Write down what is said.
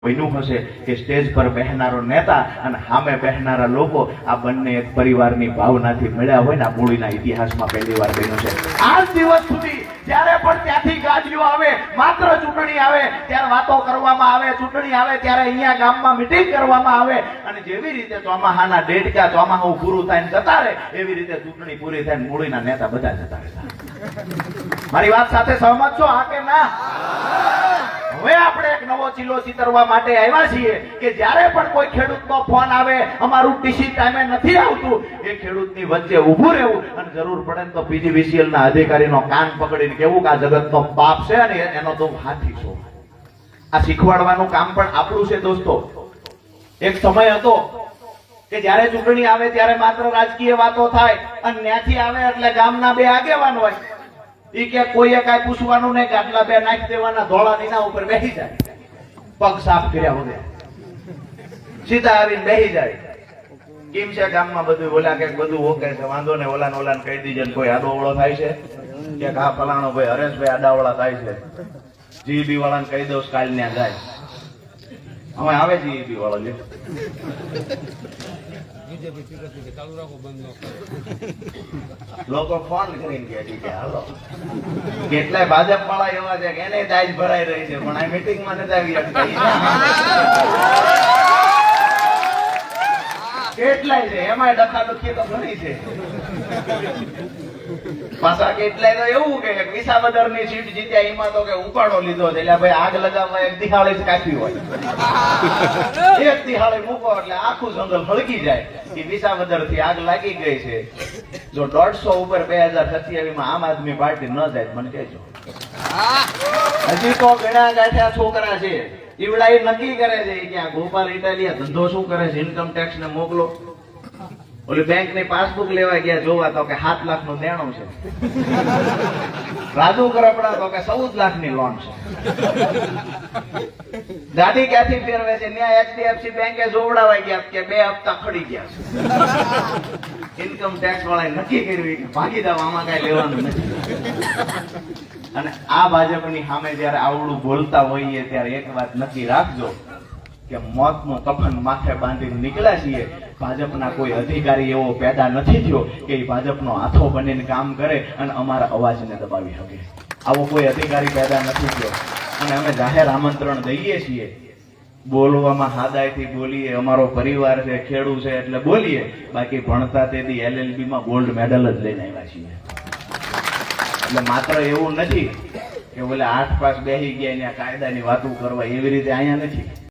બન્યું હશે કે સ્ટેજ પર બેહનારો નેતા અને સામે બેહનારા લોકો આ બંને એક પરિવારની ભાવનાથી મળ્યા હોય ને આ મૂળીના ઇતિહાસમાં પહેલી વાર બન્યું છે. આજ દિવસ સુધી જ્યારે પણ ત્યાંથી ગાડીઓ આવે, માત્ર ચૂંટણી આવે ત્યારે વાતો કરવામાં આવે, ચૂંટણી આવે ત્યારે અહીંયા ગામમાં મીટિંગ કરવામાં આવે અને જેવી રીતે ચોમાહાના ડેડકા ચોમાહું પૂરું થાય જતા રહે એવી રીતે ચૂંટણી પૂરી થાય મૂળીના નેતા બધા જતા રહેતા. મારી વાત સાથે સહમત છો? હા કે ના? હવે આપણે એક નવો ચીલો ચિતરવા માટે આવ્યા છીએ કે જ્યારે પણ કોઈ ખેડૂતનો ફોન આવે, અમારું ટીસી ટાઈમે નથી આવતું, એ ખેડૂતની વચ્ચે ઊભું રહેવું અને જરૂર પડે તો PGVCL ના અધિકારીનો કાન પકડીને કહેવું કે આ જગતનો પાપ છે અને એનો તો હાથી છો. આ શીખવાડવાનું કામ પણ આપણું છે દોસ્તો. એક સમય હતો કે જ્યારે ચૂંટણી આવે ત્યારે માત્ર રાજકીય વાતો થાય અને ત્યાંથી આવે એટલે ગામના બે આગેવાન હોય ઈ કે કોઈએ કાંઈ પૂછવાનું નહીં, ગાટલા બે નાખી દેવાના, ધોળા નીના ઉપર બેસી જાય, પગ સાફ કર્યા વગર સીધા આવીને બેસી જાય. કેમ છે ગામમાં બધું? ઓલા કે બધું ઓકે છે, વાંધો ને ઓલાને ઓલાને કહી દીજે. કોઈ આડોવળો થાય છે કે આ ફલાણો ભાઈ હરેશભાઈ આડાવળા થાય છે, GEB વાળાને કહી દઉં કાલ ત્યાં જાય. હવે આવે GEB વાળો લે લોકો ફોન કરીને કહે છે હાલો. કેટલાય ભાજપ વાળા એવા છે કે એને દાજ ભરાઈ રહી છે પણ આ મીટિંગ માં નથી આવી કેટલાય છે એમાં ડખાડખી તો ઘણી છે. પાછા કેટલાય તો એવું કે વિસાવદર ની સીટ જીત્યા એમાં તો કે ઉપાડો લીધો છે એટલે ભાઈ આગ લગાવવા એક દિહાળી જ કાફી હોય. એક દિહાળી મૂકો એટલે આખું જંગલ હળગી જાય. કે વિસાવદર થી આગ લાગી ગઈ છે. જો 150 ઉપર 2027 માં આમ આદમી પાર્ટી ન જાય મને કહેજો. હજી તો ઘણા ગાંઠ્યા છોકરા છે ઈવડા એ નક્કી કરે છે કે આ ગોપાલ ઇટાલિયા ધંધો શું કરે છે, ઇન્કમ ટેક્સ ને મોકલો. ઓલી બેંક ની પાસબુક લેવા ગયા જોવા તો કે 7 લાખ નું દેણું છે. રાજુ કરપડા તો કે 14 લાખ ની લોન છે. ગાડી ક્યાંથી ફેરવે છે? ત્યાં HDFC બેંકે જોવડાવા ગયા કે 2 હપ્તા ખડી ગયા છે. ઇન્કમ ટેક્સ વાળાએ નક્કી કર્યું કે ભાગી જાવ, આમાં કઈ લેવાનું નથી. અને આ ભાજપની સામે જયારે આવડું બોલતા હોઈએ ત્યારે એક વાત નક્કી રાખજો કે મોતનું કફન માથે બાંધીને નીકળ્યા છીએ. ભાજપના કોઈ અધિકારી એવો પેદા નથી થયો કે એ ભાજપનો હાથો બનીને કામ કરે અને અમારા અવાજને દબાવી શકે. આવો કોઈ અધિકારી પેદા નથી થયો. અને અમે જાહેર આમંત્રણ દઈએ છીએ, બોલવામાં હાદાયથી બોલીએ. અમારો પરિવાર છે, ખેડૂત છે એટલે બોલીએ. બાકી ભણતા તેથી LLB માં ગોલ્ડ મેડલ જ લઈને આવ્યા છીએ. એટલે માત્ર એવું નથી કે બોલે 8 પાસ બેસી ગયા ને કાયદાની વાતો કરવા, એવી રીતે અહીંયા નથી.